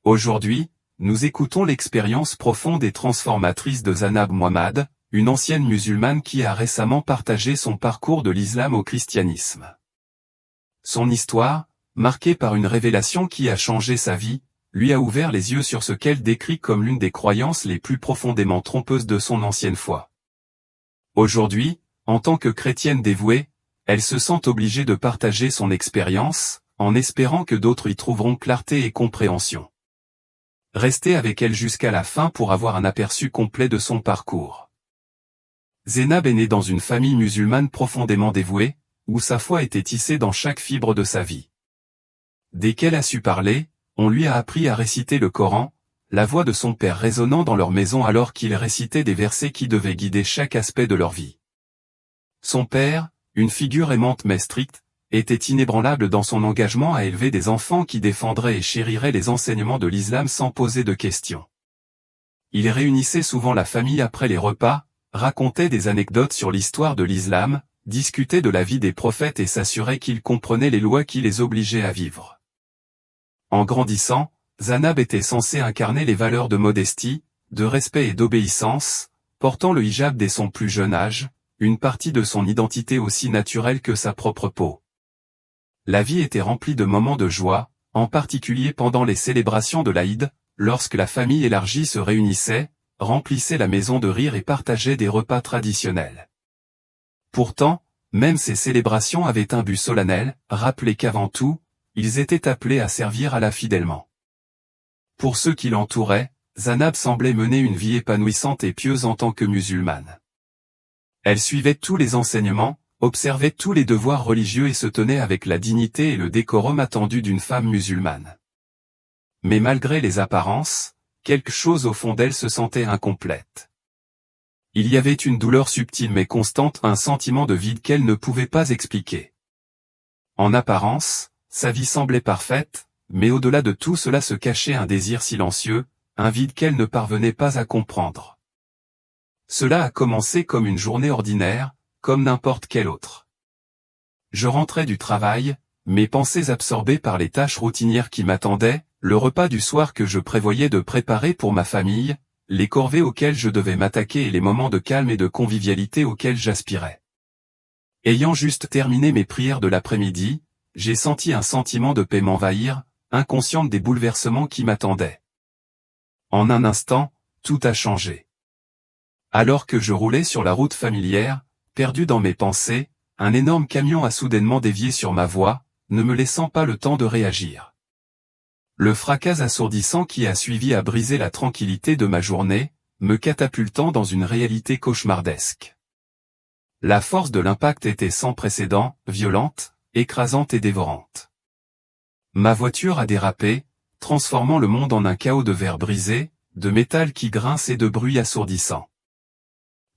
Aujourd'hui, nous écoutons l'expérience profonde et transformatrice de Zanab Mohammad, une ancienne musulmane qui a récemment partagé son parcours de l'islam au christianisme. Son histoire, marquée par une révélation qui a changé sa vie, lui a ouvert les yeux sur ce qu'elle décrit comme l'une des croyances les plus profondément trompeuses de son ancienne foi. Aujourd'hui, en tant que chrétienne dévouée, elle se sent obligée de partager son expérience, en espérant que d'autres y trouveront clarté et compréhension. Restez avec elle jusqu'à la fin pour avoir un aperçu complet de son parcours. Zanab est née dans une famille musulmane profondément dévouée, où sa foi était tissée dans chaque fibre de sa vie. Dès qu'elle a su parler, on lui a appris à réciter le Coran, la voix de son père résonnant dans leur maison alors qu'il récitait des versets qui devaient guider chaque aspect de leur vie. Son père, une figure aimante mais stricte, était inébranlable dans son engagement à élever des enfants qui défendraient et chériraient les enseignements de l'islam sans poser de questions. Il réunissait souvent la famille après les repas, racontait des anecdotes sur l'histoire de l'islam, discutait de la vie des prophètes et s'assurait qu'ils comprenaient les lois qui les obligeaient à vivre. En grandissant, Zanab était censé incarner les valeurs de modestie, de respect et d'obéissance, portant le hijab dès son plus jeune âge, une partie de son identité aussi naturelle que sa propre peau. La vie était remplie de moments de joie, en particulier pendant les célébrations de l'Aïd, lorsque la famille élargie se réunissait, remplissait la maison de rire et partageait des repas traditionnels. Pourtant, même ces célébrations avaient un but solennel, rappeler qu'avant tout, ils étaient appelés à servir Allah fidèlement. Pour ceux qui l'entouraient, Zanab semblait mener une vie épanouissante et pieuse en tant que musulmane. Elle suivait tous les enseignements, observait tous les devoirs religieux et se tenait avec la dignité et le décorum attendu d'une femme musulmane. Mais malgré les apparences, quelque chose au fond d'elle se sentait incomplète. Il y avait une douleur subtile mais constante, un sentiment de vide qu'elle ne pouvait pas expliquer. En apparence, sa vie semblait parfaite, mais au-delà de tout cela se cachait un désir silencieux, un vide qu'elle ne parvenait pas à comprendre. Cela a commencé comme une journée ordinaire, comme n'importe quelle autre. Je rentrais du travail, mes pensées absorbées par les tâches routinières qui m'attendaient, le repas du soir que je prévoyais de préparer pour ma famille, les corvées auxquelles je devais m'attaquer et les moments de calme et de convivialité auxquels j'aspirais. Ayant juste terminé mes prières de l'après-midi, j'ai senti un sentiment de paix m'envahir, inconsciente des bouleversements qui m'attendaient. En un instant, tout a changé. Alors que je roulais sur la route familière, perdu dans mes pensées, un énorme camion a soudainement dévié sur ma voie, ne me laissant pas le temps de réagir. Le fracas assourdissant qui a suivi a brisé la tranquillité de ma journée, me catapultant dans une réalité cauchemardesque. La force de l'impact était sans précédent, violente, écrasante et dévorante. Ma voiture a dérapé, transformant le monde en un chaos de verre brisé, de métal qui grince et de bruit assourdissant.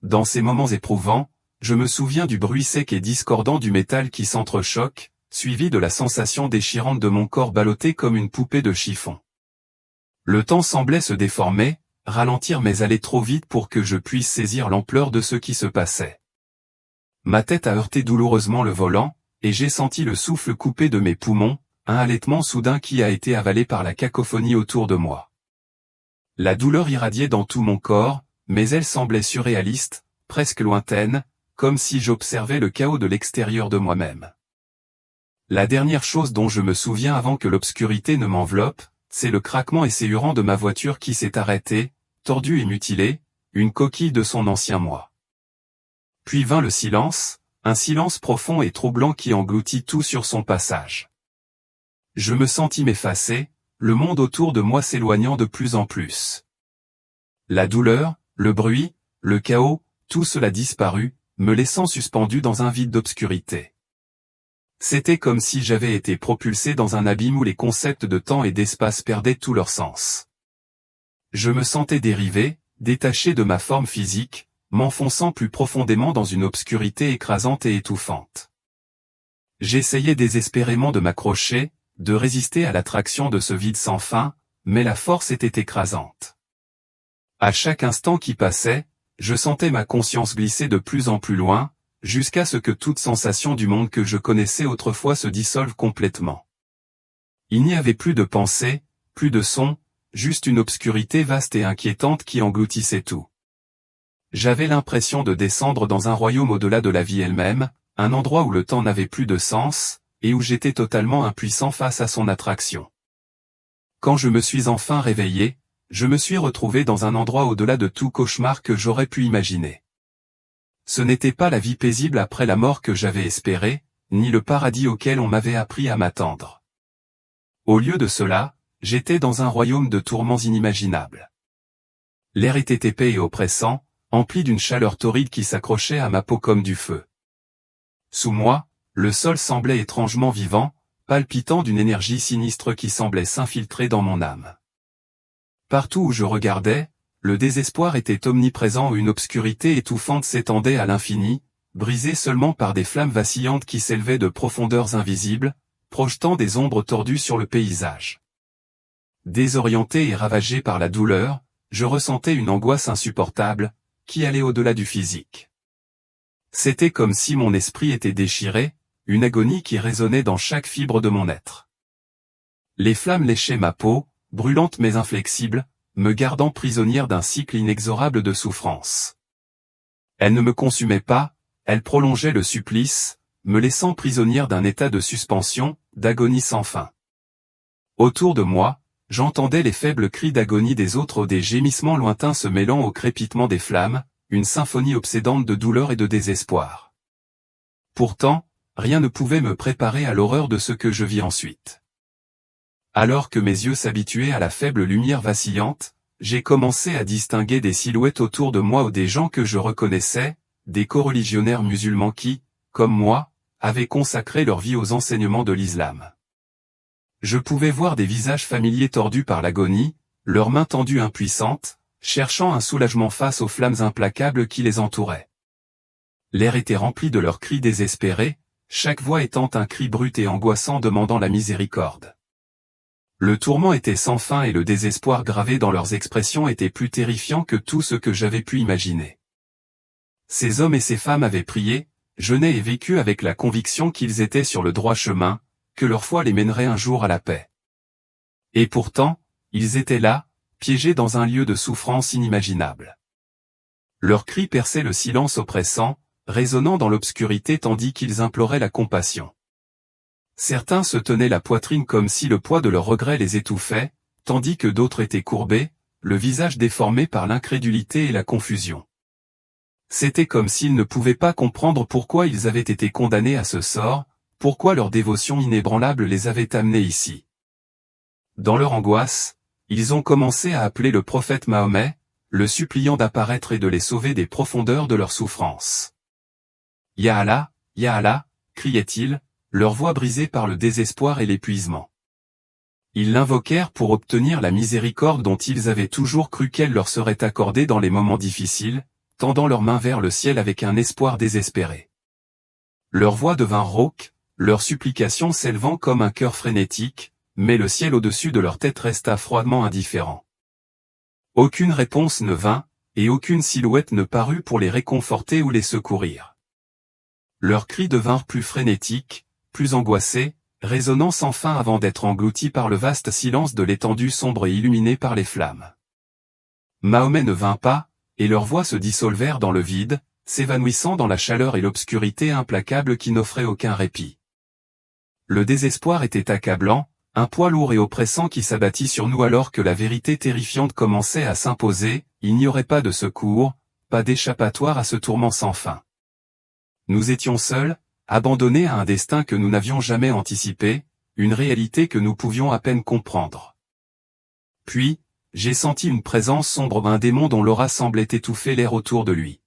Dans ces moments éprouvants, je me souviens du bruit sec et discordant du métal qui s'entrechoque, suivi de la sensation déchirante de mon corps ballotté comme une poupée de chiffon. Le temps semblait se déformer, ralentir mais aller trop vite pour que je puisse saisir l'ampleur de ce qui se passait. Ma tête a heurté douloureusement le volant, et j'ai senti le souffle coupé de mes poumons, un halètement soudain qui a été avalé par la cacophonie autour de moi. La douleur irradiait dans tout mon corps, mais elle semblait surréaliste, presque lointaine, comme si j'observais le chaos de l'extérieur de moi-même. La dernière chose dont je me souviens avant que l'obscurité ne m'enveloppe, c'est le craquement esséurant de ma voiture qui s'est arrêtée, tordue et mutilée, une coquille de son ancien moi. Puis vint le silence, un silence profond et troublant qui engloutit tout sur son passage. Je me sentis m'effacer, le monde autour de moi s'éloignant de plus en plus. La douleur, le bruit, le chaos, tout cela disparut, me laissant suspendu dans un vide d'obscurité. C'était comme si j'avais été propulsé dans un abîme où les concepts de temps et d'espace perdaient tout leur sens. Je me sentais dérivé, détaché de ma forme physique, m'enfonçant plus profondément dans une obscurité écrasante et étouffante. J'essayais désespérément de m'accrocher, de résister à l'attraction de ce vide sans fin, mais la force était écrasante. À chaque instant qui passait, je sentais ma conscience glisser de plus en plus loin, jusqu'à ce que toute sensation du monde que je connaissais autrefois se dissolve complètement. Il n'y avait plus de pensée, plus de son, juste une obscurité vaste et inquiétante qui engloutissait tout. J'avais l'impression de descendre dans un royaume au-delà de la vie elle-même, un endroit où le temps n'avait plus de sens, et où j'étais totalement impuissant face à son attraction. Quand je me suis enfin réveillé, je me suis retrouvé dans un endroit au-delà de tout cauchemar que j'aurais pu imaginer. Ce n'était pas la vie paisible après la mort que j'avais espérée, ni le paradis auquel on m'avait appris à m'attendre. Au lieu de cela, j'étais dans un royaume de tourments inimaginables. L'air était épais et oppressant, empli d'une chaleur torride qui s'accrochait à ma peau comme du feu. Sous moi, le sol semblait étrangement vivant, palpitant d'une énergie sinistre qui semblait s'infiltrer dans mon âme. Partout où je regardais, le désespoir était omniprésent où une obscurité étouffante s'étendait à l'infini, brisée seulement par des flammes vacillantes qui s'élevaient de profondeurs invisibles, projetant des ombres tordues sur le paysage. Désorienté et ravagé par la douleur, je ressentais une angoisse insupportable, qui allait au-delà du physique. C'était comme si mon esprit était déchiré, une agonie qui résonnait dans chaque fibre de mon être. Les flammes léchaient ma peau, brûlantes mais inflexibles, me gardant prisonnière d'un cycle inexorable de souffrance. Elles ne me consumaient pas, elles prolongeaient le supplice, me laissant prisonnière d'un état de suspension, d'agonie sans fin. Autour de moi, j'entendais les faibles cris d'agonie des autres ou des gémissements lointains se mêlant au crépitement des flammes, une symphonie obsédante de douleur et de désespoir. Pourtant, rien ne pouvait me préparer à l'horreur de ce que je vis ensuite. Alors que mes yeux s'habituaient à la faible lumière vacillante, j'ai commencé à distinguer des silhouettes autour de moi ou des gens que je reconnaissais, des coreligionnaires musulmans qui, comme moi, avaient consacré leur vie aux enseignements de l'islam. Je pouvais voir des visages familiers tordus par l'agonie, leurs mains tendues impuissantes, cherchant un soulagement face aux flammes implacables qui les entouraient. L'air était rempli de leurs cris désespérés, chaque voix étant un cri brut et angoissant demandant la miséricorde. Le tourment était sans fin et le désespoir gravé dans leurs expressions était plus terrifiant que tout ce que j'avais pu imaginer. Ces hommes et ces femmes avaient prié, jeûné et vécu avec la conviction qu'ils étaient sur le droit chemin, que leur foi les mènerait un jour à la paix. Et pourtant, ils étaient là, piégés dans un lieu de souffrance inimaginable. Leurs cris perçaient le silence oppressant, résonnant dans l'obscurité tandis qu'ils imploraient la compassion. Certains se tenaient la poitrine comme si le poids de leurs regrets les étouffait, tandis que d'autres étaient courbés, le visage déformé par l'incrédulité et la confusion. C'était comme s'ils ne pouvaient pas comprendre pourquoi ils avaient été condamnés à ce sort, pourquoi leur dévotion inébranlable les avait amenés ici. Dans leur angoisse, ils ont commencé à appeler le prophète Mahomet, le suppliant d'apparaître et de les sauver des profondeurs de leur souffrance. « Ya Allah, Ya Allah » criaient-ils, leur voix brisée par le désespoir et l'épuisement. Ils l'invoquèrent pour obtenir la miséricorde dont ils avaient toujours cru qu'elle leur serait accordée dans les moments difficiles, tendant leurs mains vers le ciel avec un espoir désespéré. Leur voix devint rauque, leurs supplications s'élevant comme un cœur frénétique, mais le ciel au-dessus de leur tête resta froidement indifférent. Aucune réponse ne vint, et aucune silhouette ne parut pour les réconforter ou les secourir. Leurs cris devinrent plus frénétiques, plus angoissés, résonnant sans fin avant d'être engloutis par le vaste silence de l'étendue sombre et illuminée par les flammes. Mahomet ne vint pas, et leurs voix se dissolvèrent dans le vide, s'évanouissant dans la chaleur et l'obscurité implacable qui n'offrait aucun répit. Le désespoir était accablant, un poids lourd et oppressant qui s'abattit sur nous alors que la vérité terrifiante commençait à s'imposer, il n'y aurait pas de secours, pas d'échappatoire à ce tourment sans fin. Nous étions seuls, abandonnés à un destin que nous n'avions jamais anticipé, une réalité que nous pouvions à peine comprendre. Puis, j'ai senti une présence sombre, un démon dont l'aura semblait étouffer l'air autour de lui.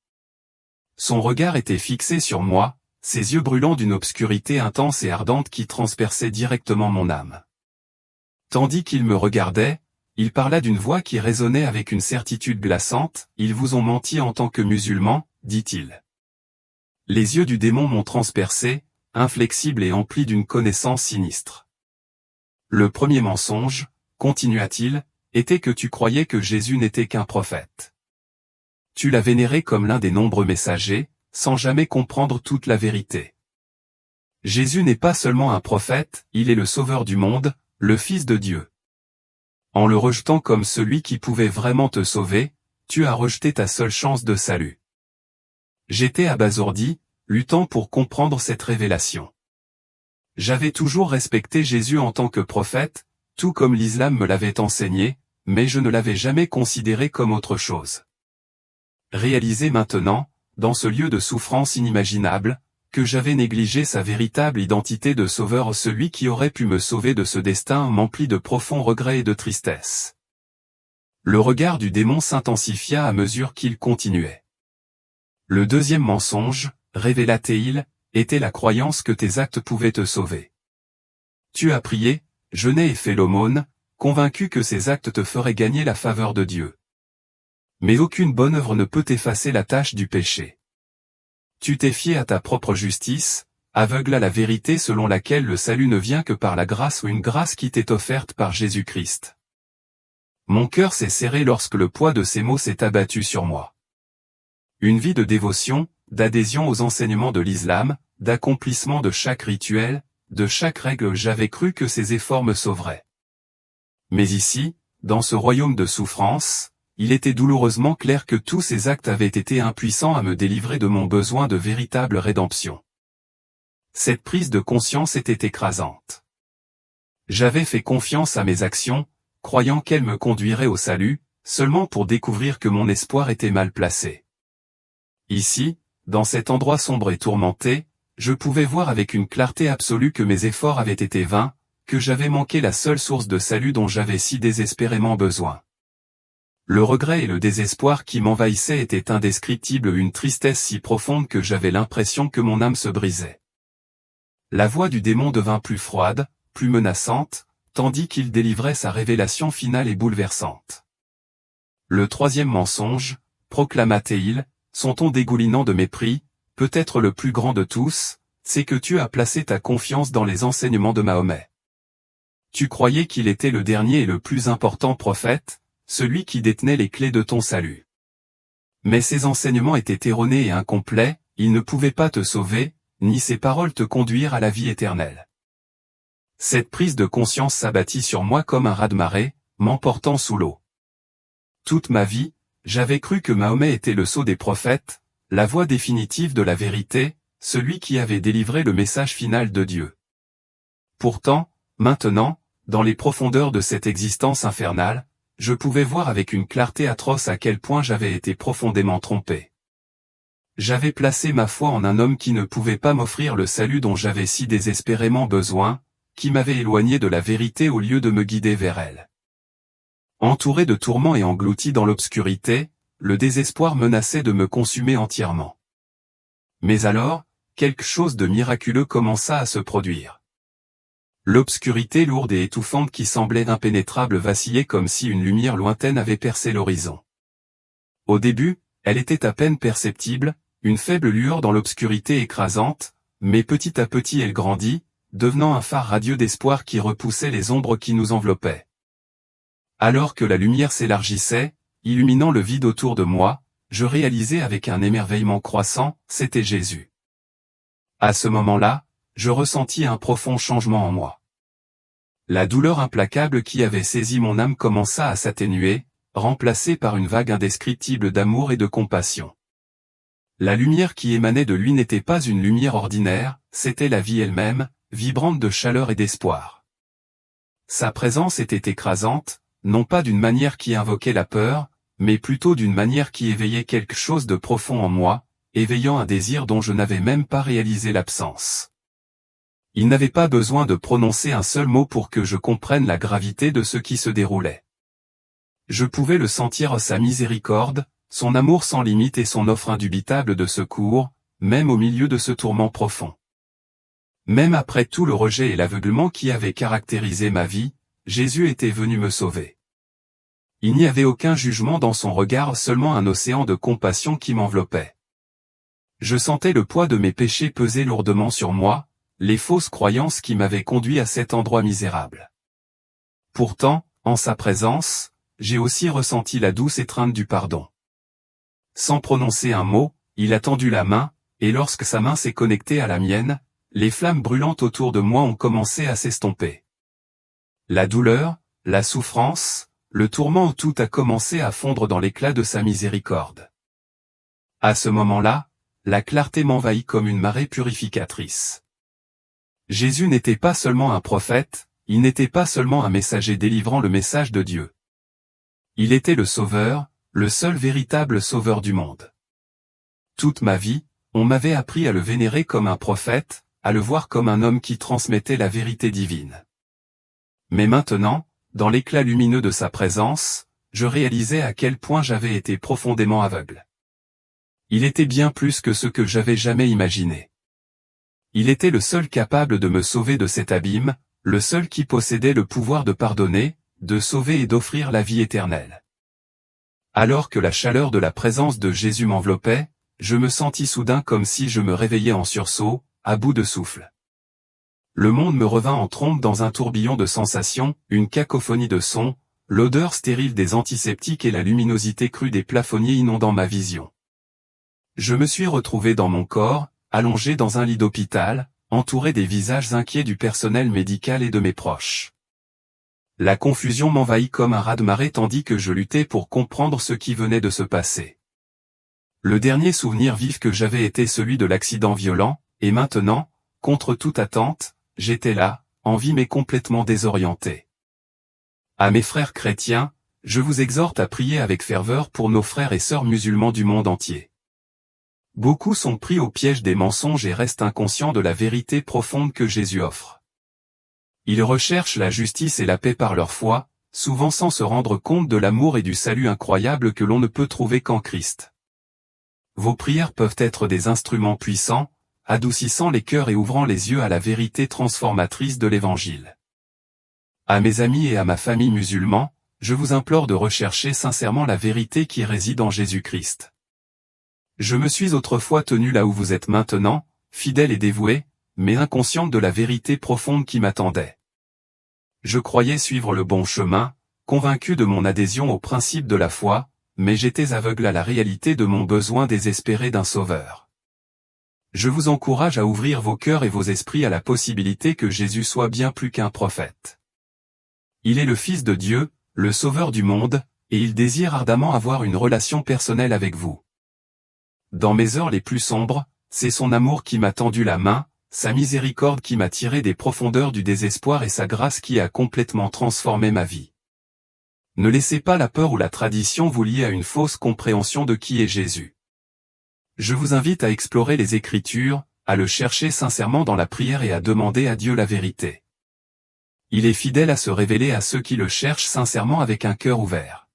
Son regard était fixé sur moi, ses yeux brûlants d'une obscurité intense et ardente qui transperçait directement mon âme. Tandis qu'il me regardait, il parla d'une voix qui résonnait avec une certitude glaçante, « Ils vous ont menti en tant que musulmans », dit-il. Les yeux du démon m'ont transpercé, inflexible et empli d'une connaissance sinistre. Le premier mensonge, continua-t-il, était que tu croyais que Jésus n'était qu'un prophète. Tu l'as vénéré comme l'un des nombreux messagers, sans jamais comprendre toute la vérité. Jésus n'est pas seulement un prophète, il est le sauveur du monde, le Fils de Dieu. En le rejetant comme celui qui pouvait vraiment te sauver, tu as rejeté ta seule chance de salut. J'étais abasourdi, luttant pour comprendre cette révélation. J'avais toujours respecté Jésus en tant que prophète, tout comme l'islam me l'avait enseigné, mais je ne l'avais jamais considéré comme autre chose. Réaliser maintenant, dans ce lieu de souffrance inimaginable, que j'avais négligé sa véritable identité de sauveur, celui qui aurait pu me sauver de ce destin m'emplit de profonds regrets et de tristesse. Le regard du démon s'intensifia à mesure qu'il continuait. Le deuxième mensonge, révéla-t-il, était la croyance que tes actes pouvaient te sauver. Tu as prié, jeûné et fait l'aumône, convaincu que ces actes te feraient gagner la faveur de Dieu. Mais aucune bonne œuvre ne peut effacer la tache du péché. Tu t'es fié à ta propre justice, aveugle à la vérité selon laquelle le salut ne vient que par la grâce ou une grâce qui t'est offerte par Jésus-Christ. Mon cœur s'est serré lorsque le poids de ces mots s'est abattu sur moi. Une vie de dévotion, d'adhésion aux enseignements de l'islam, d'accomplissement de chaque rituel, de chaque règle, j'avais cru que ces efforts me sauveraient. Mais ici, dans ce royaume de souffrance, il était douloureusement clair que tous ces actes avaient été impuissants à me délivrer de mon besoin de véritable rédemption. Cette prise de conscience était écrasante. J'avais fait confiance à mes actions, croyant qu'elles me conduiraient au salut, seulement pour découvrir que mon espoir était mal placé. Ici, dans cet endroit sombre et tourmenté, je pouvais voir avec une clarté absolue que mes efforts avaient été vains, que j'avais manqué la seule source de salut dont j'avais si désespérément besoin. Le regret et le désespoir qui m'envahissaient étaient indescriptibles, une tristesse si profonde que j'avais l'impression que mon âme se brisait. La voix du démon devint plus froide, plus menaçante, tandis qu'il délivrait sa révélation finale et bouleversante. Le troisième mensonge, proclama-t-il, son ton dégoulinant de mépris, peut-être le plus grand de tous, c'est que tu as placé ta confiance dans les enseignements de Mahomet. Tu croyais qu'il était le dernier et le plus important prophète, celui qui détenait les clés de ton salut. Mais ces enseignements étaient erronés et incomplets, ils ne pouvaient pas te sauver, ni ces paroles te conduire à la vie éternelle. Cette prise de conscience s'abattit sur moi comme un raz-de-marée, m'emportant sous l'eau. Toute ma vie, j'avais cru que Mahomet était le sceau des prophètes, la voix définitive de la vérité, celui qui avait délivré le message final de Dieu. Pourtant, maintenant, dans les profondeurs de cette existence infernale, je pouvais voir avec une clarté atroce à quel point j'avais été profondément trompé. J'avais placé ma foi en un homme qui ne pouvait pas m'offrir le salut dont j'avais si désespérément besoin, qui m'avait éloigné de la vérité au lieu de me guider vers elle. Entouré de tourments et englouti dans l'obscurité, le désespoir menaçait de me consumer entièrement. Mais alors, quelque chose de miraculeux commença à se produire. L'obscurité lourde et étouffante qui semblait impénétrable vacillait comme si une lumière lointaine avait percé l'horizon. Au début, elle était à peine perceptible, une faible lueur dans l'obscurité écrasante, mais petit à petit elle grandit, devenant un phare radieux d'espoir qui repoussait les ombres qui nous enveloppaient. Alors que la lumière s'élargissait, illuminant le vide autour de moi, je réalisais avec un émerveillement croissant, c'était Jésus. À ce moment-là, je ressentis un profond changement en moi. La douleur implacable qui avait saisi mon âme commença à s'atténuer, remplacée par une vague indescriptible d'amour et de compassion. La lumière qui émanait de lui n'était pas une lumière ordinaire, c'était la vie elle-même, vibrante de chaleur et d'espoir. Sa présence était écrasante, non pas d'une manière qui invoquait la peur, mais plutôt d'une manière qui éveillait quelque chose de profond en moi, éveillant un désir dont je n'avais même pas réalisé l'absence. Il n'avait pas besoin de prononcer un seul mot pour que je comprenne la gravité de ce qui se déroulait. Je pouvais le sentir, sa miséricorde, son amour sans limite et son offre indubitable de secours, même au milieu de ce tourment profond. Même après tout le rejet et l'aveuglement qui avaient caractérisé ma vie, Jésus était venu me sauver. Il n'y avait aucun jugement dans son regard, seulement un océan de compassion qui m'enveloppait. Je sentais le poids de mes péchés peser lourdement sur moi, les fausses croyances qui m'avaient conduit à cet endroit misérable. Pourtant, en sa présence, j'ai aussi ressenti la douce étreinte du pardon. Sans prononcer un mot, il a tendu la main, et lorsque sa main s'est connectée à la mienne, les flammes brûlantes autour de moi ont commencé à s'estomper. La douleur, la souffrance, le tourment où tout a commencé à fondre dans l'éclat de sa miséricorde. À ce moment-là, la clarté m'envahit comme une marée purificatrice. Jésus n'était pas seulement un prophète, il n'était pas seulement un messager délivrant le message de Dieu. Il était le Sauveur, le seul véritable Sauveur du monde. Toute ma vie, on m'avait appris à le vénérer comme un prophète, à le voir comme un homme qui transmettait la vérité divine. Mais maintenant, dans l'éclat lumineux de sa présence, je réalisais à quel point j'avais été profondément aveugle. Il était bien plus que ce que j'avais jamais imaginé. Il était le seul capable de me sauver de cet abîme, le seul qui possédait le pouvoir de pardonner, de sauver et d'offrir la vie éternelle. Alors que la chaleur de la présence de Jésus m'enveloppait, je me sentis soudain comme si je me réveillais en sursaut, à bout de souffle. Le monde me revint en trombe dans un tourbillon de sensations, une cacophonie de sons, l'odeur stérile des antiseptiques et la luminosité crue des plafonniers inondant ma vision. Je me suis retrouvé dans mon corps, allongé dans un lit d'hôpital, entouré des visages inquiets du personnel médical et de mes proches. La confusion m'envahit comme un raz-de-marée tandis que je luttais pour comprendre ce qui venait de se passer. Le dernier souvenir vif que j'avais été celui de l'accident violent, et maintenant, contre toute attente, j'étais là, en vie mais complètement désorienté. À mes frères chrétiens, je vous exhorte à prier avec ferveur pour nos frères et sœurs musulmans du monde entier. Beaucoup sont pris au piège des mensonges et restent inconscients de la vérité profonde que Jésus offre. Ils recherchent la justice et la paix par leur foi, souvent sans se rendre compte de l'amour et du salut incroyable que l'on ne peut trouver qu'en Christ. Vos prières peuvent être des instruments puissants, adoucissant les cœurs et ouvrant les yeux à la vérité transformatrice de l'Évangile. À mes amis et à ma famille musulmans, je vous implore de rechercher sincèrement la vérité qui réside en Jésus-Christ. Je me suis autrefois tenu là où vous êtes maintenant, fidèle et dévoué, mais inconsciente de la vérité profonde qui m'attendait. Je croyais suivre le bon chemin, convaincu de mon adhésion au principe de la foi, mais j'étais aveugle à la réalité de mon besoin désespéré d'un sauveur. Je vous encourage à ouvrir vos cœurs et vos esprits à la possibilité que Jésus soit bien plus qu'un prophète. Il est le Fils de Dieu, le Sauveur du monde, et il désire ardemment avoir une relation personnelle avec vous. Dans mes heures les plus sombres, c'est son amour qui m'a tendu la main, sa miséricorde qui m'a tiré des profondeurs du désespoir et sa grâce qui a complètement transformé ma vie. Ne laissez pas la peur ou la tradition vous lier à une fausse compréhension de qui est Jésus. Je vous invite à explorer les Écritures, à le chercher sincèrement dans la prière et à demander à Dieu la vérité. Il est fidèle à se révéler à ceux qui le cherchent sincèrement avec un cœur ouvert.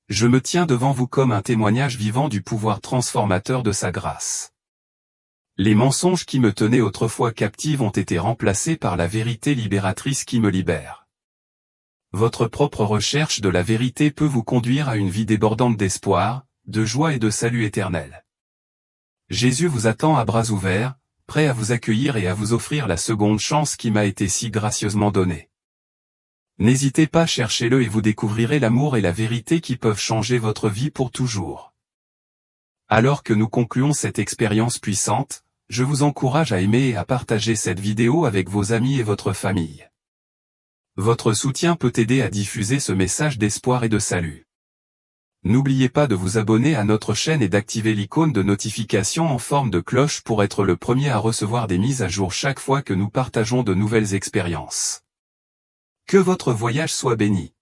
Je me tiens devant vous comme un témoignage vivant du pouvoir transformateur de sa grâce. Les mensonges qui me tenaient autrefois captive ont été remplacés par la vérité libératrice qui me libère. Votre propre recherche de la vérité peut vous conduire à une vie débordante d'espoir, de joie et de salut éternel. Jésus vous attend à bras ouverts, prêt à vous accueillir et à vous offrir la seconde chance qui m'a été si gracieusement donnée. N'hésitez pas, cherchez-le et vous découvrirez l'amour et la vérité qui peuvent changer votre vie pour toujours. Alors que nous concluons cette expérience puissante, je vous encourage à aimer et à partager cette vidéo avec vos amis et votre famille. Votre soutien peut aider à diffuser ce message d'espoir et de salut. N'oubliez pas de vous abonner à notre chaîne et d'activer l'icône de notification en forme de cloche pour être le premier à recevoir des mises à jour chaque fois que nous partageons de nouvelles expériences. Que votre voyage soit béni.